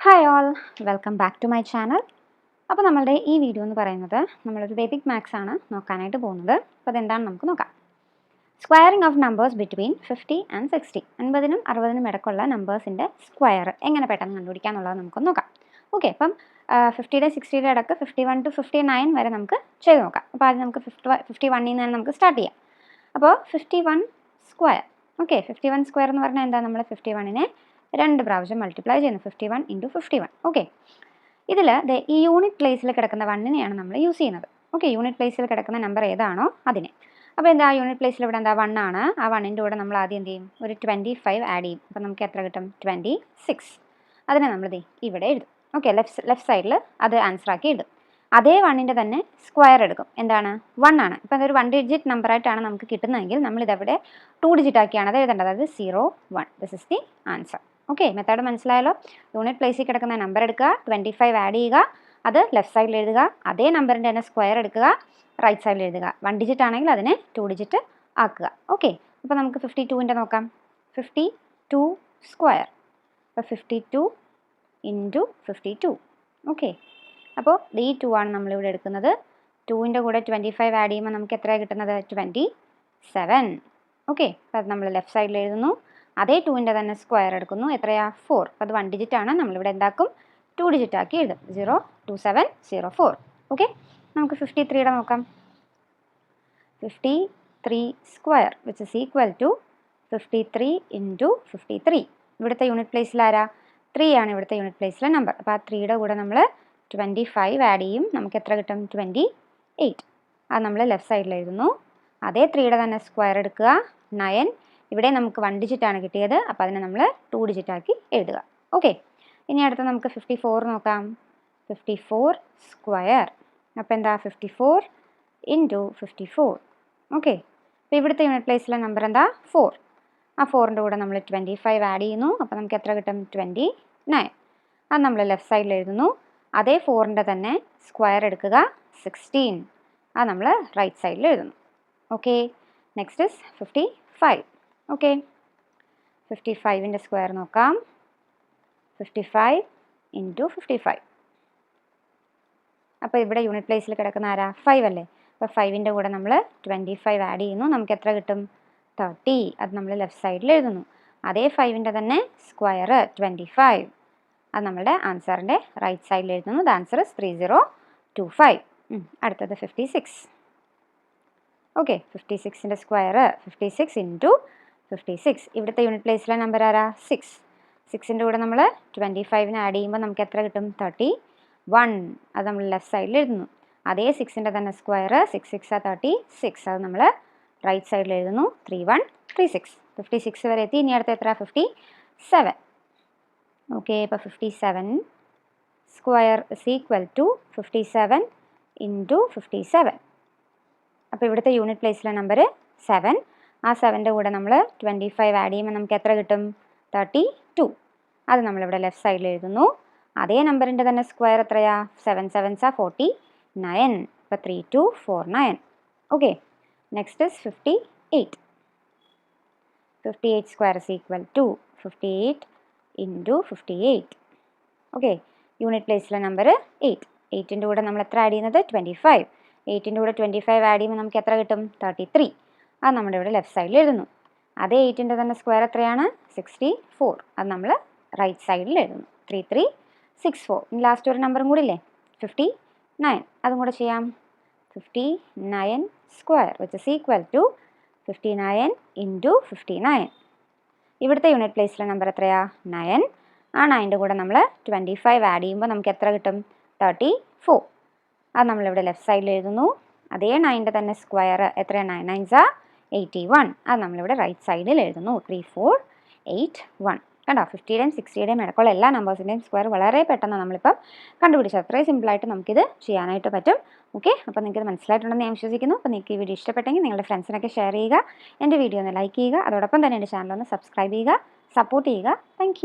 Hi all, welcome back to my channel. അപ്പോൾ നമ്മളുടെ ഈ വീഡിയോ എന്ന് പറയുന്നത് നമ്മളൊരു വേദിക് മാത്സ് ആണ് നോക്കാനായിട്ട് പോകുന്നത്. അപ്പോൾ അതെന്താണെന്ന് നമുക്ക് നോക്കാം. Squaring of numbers between 50 and 60. 50നും 60നും ഇടയ്ക്കുള്ള നമ്പേഴ്സിൻ്റെ സ്ക്വയർ എങ്ങനെ പെട്ടെന്ന് കണ്ടുപിടിക്കാം എന്നുള്ളത് നമുക്കൊന്ന് നോക്കാം. ഓക്കെ, അപ്പം 50യുടെ 60യുടെ ഇടയ്ക്ക് 51 to 59 വരെ നമുക്ക് ചെയ്ത് നോക്കാം. അപ്പോൾ ആദ്യം നമുക്ക് 51ൽ നിന്ന് തന്നെ നമുക്ക് സ്റ്റാർട്ട് ചെയ്യാം. അപ്പോൾ 51 സ്ക്വയർ. ഓക്കെ, 51 സ്ക്വയർ എന്ന് പറഞ്ഞാൽ എന്താ? നമ്മൾ 51നെ 2 പ്രാവശ്യം മൾട്ടിപ്ലൈ ചെയ്യുന്നു. 51 × 51. ഓക്കെ, ഇതിൽ ഈ യൂണിറ്റ് പ്ലേസിൽ കിടക്കുന്ന 1നെയാണ് നമ്മൾ യൂസ് ചെയ്യുന്നത്. ഓക്കെ, യൂണിറ്റ് പ്ലേസിൽ കിടക്കുന്ന നമ്പർ ഏതാണോ അതിനെ. അപ്പോൾ എന്താ യൂണിറ്റ് പ്ലേസിൽ ഇവിടെ എന്താ 1 ആണ്. ആ 1ൻ്റെ കൂടെ നമ്മൾ ആദ്യം എന്ത് ചെയ്യും? ഒരു 25 ആഡ് ചെയ്യും. അപ്പോൾ നമുക്ക് എത്ര കിട്ടും? 26. അതിനെ നമ്മൾ ഇവിടെ എഴുതും. ഓക്കെ, ലെഫ്റ്റ് സൈഡിൽ അത് ആൻസർ ആക്കി എഴുതും. അതേ 1ൻ്റെ തന്നെ സ്ക്വയർ എടുക്കും. എന്താണ്? 1 ആണ്. ഇപ്പോൾ അതൊരു 1 ഡിജിറ്റ് നമ്പറായിട്ടാണ് നമുക്ക് കിട്ടുന്നതെങ്കിൽ നമ്മളിതവിടെ 2 ഡിജിറ്റ് ആക്കിയാണ് അത് എഴുതേണ്ടത്. അതായത് 0, 1. This is the answer. Okay, method മനസ്സിലായല്ലോ. യൂണിറ്റ് പ്ലേസിൽ കിടക്കുന്ന നമ്പർ എടുക്കുക, 25 ആഡ് ചെയ്യുക, അത് ലെഫ്റ്റ് സൈഡിൽ എഴുതുക. അതേ നമ്പറിൻ്റെ തന്നെ സ്ക്വയർ എടുക്കുക, റൈറ്റ് സൈഡിൽ എഴുതുക. 1 ഡിജിറ്റ് ആണെങ്കിൽ അതിനെ 2 ഡിജിറ്റ് ആക്കുക. ഓക്കെ, അപ്പോൾ നമുക്ക് 52ൻ്റെ നോക്കാം. 52 സ്ക്വയർ. അപ്പോൾ 52 × 52. ഓക്കെ, അപ്പോൾ ഈ 2 ആണ് നമ്മളിവിടെ എടുക്കുന്നത്. 2ൻ്റെ കൂടെ 25 ആഡ് ചെയ്യുമ്പോൾ നമുക്ക് എത്രയാണ് കിട്ടുന്നത്? 27. ഓക്കെ, അപ്പോൾ അത് നമ്മൾ ലെഫ്റ്റ് സൈഡിൽ എഴുതുന്നു. അതേ 2ൻ്റെ തന്നെ സ്ക്വയർ എടുക്കുന്നു. എത്രയാ? 4. അപ്പോൾ അത് 1 ഡിജിറ്റ് ആണ്. നമ്മളിവിടെ എന്താക്കും? 2 ഡിജിറ്റ് ആക്കി എഴുതും. 02704. ഓക്കെ, നമുക്ക് 53യുടെ നോക്കാം. 53 square which is equal to 53 × 53. ഇവിടുത്തെ യൂണിറ്റ് പ്ലേസിൽ ആരാ? 3 ആണ് ഇവിടുത്തെ യൂണിറ്റ് പ്ലേസിലെ നമ്പർ. അപ്പോൾ ആ 3യുടെ കൂടെ നമ്മൾ 25 ആഡ് ചെയ്യും. നമുക്ക് എത്ര കിട്ടും? 28. അത് നമ്മൾ ലെഫ്റ്റ് സൈഡിൽ എഴുതുന്നു. അതേ 3യുടെ തന്നെ സ്ക്വയർ എടുക്കുക, 9. ഇവിടെ നമുക്ക് 1 ഡിജിറ്റ് ആണ് കിട്ടിയത്. അപ്പോൾ അതിനെ നമ്മൾ 2 ഡിജിറ്റ് ആക്കി എഴുതുക. ഓക്കെ, ഇനി അടുത്ത് നമുക്ക് 54 നോക്കാം. 54 സ്ക്വയർ. അപ്പോൾ എന്താ? 54 × 54. ഓക്കെ, അപ്പോൾ ഇവിടുത്തെ യൂണിറ്റ് പ്ലേസിലെ നമ്പർ എന്താ? 4. ആ 4ൻ്റെ കൂടെ നമ്മൾ 25 ആഡ് ചെയ്യുന്നു. അപ്പോൾ നമുക്ക് എത്ര കിട്ടും? 29. അത് നമ്മൾ ലെഫ്റ്റ് സൈഡിൽ എഴുതുന്നു. അതേ 4ൻ്റെ തന്നെ സ്ക്വയർ എടുക്കുക, 16. അത് നമ്മൾ റൈറ്റ് സൈഡിൽ എഴുതുന്നു. Okay, next is 55. ഓക്കെ, 55ൻ്റെ സ്ക്വയർ നോക്കാം. 55 × 55. അപ്പോൾ ഇവിടെ യൂണിറ്റ് പ്ലേസിൽ കിടക്കുന്ന ആരാ? 5 അല്ലേ? അപ്പോൾ 5ൻ്റെ കൂടെ നമ്മൾ 25 ആഡ് ചെയ്യുന്നു. നമുക്ക് എത്ര കിട്ടും? 30. അത് നമ്മൾ ലെഫ്റ്റ് സൈഡിൽ എഴുതുന്നു. അതേ 5ൻ്റെ തന്നെ സ്ക്വയർ 25. അത് നമ്മളുടെ ആൻസറിൻ്റെ റൈറ്റ് സൈഡിൽ എഴുതുന്നു. The answer is 3025. അടുത്തത് 56. ഓക്കെ, 56ൻ്റെ സ്ക്വയർ 56 × 56. ഇവിടുത്തെ യൂണിറ്റ് പ്ലേസിലെ നമ്പർ ആരാ? 6. 6ൻ്റെ കൂടെ നമ്മൾ 25ന് ആഡ് ചെയ്യുമ്പോൾ നമുക്ക് എത്ര കിട്ടും? 31. അത് നമ്മൾ ലെഫ്റ്റ് സൈഡിൽ എഴുതുന്നു. അതേ 6ൻ്റെ തന്നെ സ്ക്വയർ 6 6 36. അത് നമ്മൾ റൈറ്റ് സൈഡിൽ എഴുതുന്നു. 3136. 56 വരെ എത്തി. ഇനി അടുത്ത എത്ര? 57. ഓക്കെ, ഇപ്പോൾ 57 സ്ക്വയർ ഇസ് ഈക്വൽ ടു 57 × 57. അപ്പോൾ ഇവിടുത്തെ യൂണിറ്റ് പ്ലേസിലെ നമ്പർ 7. ആ 7ൻ്റെ കൂടെ നമ്മൾ 25 ആഡ് ചെയ്യുമ്പോൾ നമുക്ക് എത്ര കിട്ടും? 32. അത് നമ്മളിവിടെ ലെഫ്റ്റ് സൈഡിൽ എഴുതുന്നു. അതേ നമ്പറിൻ്റെ തന്നെ സ്ക്വയർ എത്രയാ? 7 7s are 49. അപ്പോൾ 3249. Okay, next is 58. 58 square is equal to 58 × 58. Okay, unit പ്ലേസിലെ നമ്പർ 8. 8ൻ്റെ കൂടെ നമ്മൾ എത്ര ആഡ് ചെയ്യുന്നത്? 25. 8ൻ്റെ കൂടെ 25 ആഡ് ചെയ്യുമ്പോൾ നമുക്ക് എത്ര കിട്ടും? 33. അത് നമ്മുടെ ഇവിടെ ലെഫ്റ്റ് സൈഡിൽ എഴുതുന്നു. അതേ 8ൻ്റെ തന്നെ സ്ക്വയർ എത്രയാണ്? 64. അത് നമ്മൾ റൈറ്റ് സൈഡിൽ എഴുതുന്നു. 3364. ഇനി ലാസ്റ്റ് ഒരു നമ്പറും കൂടി ഇല്ലേ? 59. അതും കൂടെ ചെയ്യാം. 59 square which is equal to 59 × 59. ഇവിടുത്തെ യൂണിറ്റ് പ്ലേസിലെ നമ്പർ എത്രയാ? 9. ആ 9ൻ്റെ കൂടെ നമ്മൾ 25 ആഡ് ചെയ്യുമ്പോൾ നമുക്ക് എത്ര കിട്ടും? 34. അത് നമ്മളിവിടെ ലെഫ്റ്റ് സൈഡിൽ എഴുതുന്നു. അതേ 9ൻ്റെ തന്നെ സ്ക്വയർ എത്രയാണ്? 9 9s are 81. അത് നമ്മളിവിടെ റൈറ്റ് സൈഡിൽ എഴുതുന്നു. 3481. കണ്ടോ? 50യുടെയും 60യുടെയും ഇടയ്ക്കുള്ള എല്ലാ നമ്പേഴ്സിൻ്റെയും സ്ക്വയർ വളരെ പെട്ടെന്ന് നമ്മളിപ്പം കണ്ടുപിടിച്ചത്. അത്രയും സിമ്പിളായിട്ട് നമുക്കിത് ചെയ്യാനായിട്ട് പറ്റും. ഓക്കെ, അപ്പോൾ നിങ്ങൾക്കിത് മനസ്സിലായിട്ടുണ്ടെന്ന് ഞാൻ വിശ്വസിക്കുന്നു. അപ്പോൾ നിങ്ങൾക്ക് ഈ വീഡിയോ ഇഷ്ടപ്പെട്ടെങ്കിൽ നിങ്ങളുടെ ഫ്രണ്ട്സിനൊക്കെ ഷെയർ ചെയ്യുക. എൻ്റെ വീഡിയോ ഒന്ന് ലൈക്ക് ചെയ്യുക. അതോടൊപ്പം തന്നെ എൻ്റെ ചാനൽ ഒന്ന് സബ്സ്ക്രൈബ് ചെയ്യുക, സപ്പോർട്ട് ചെയ്യുക. താങ്ക്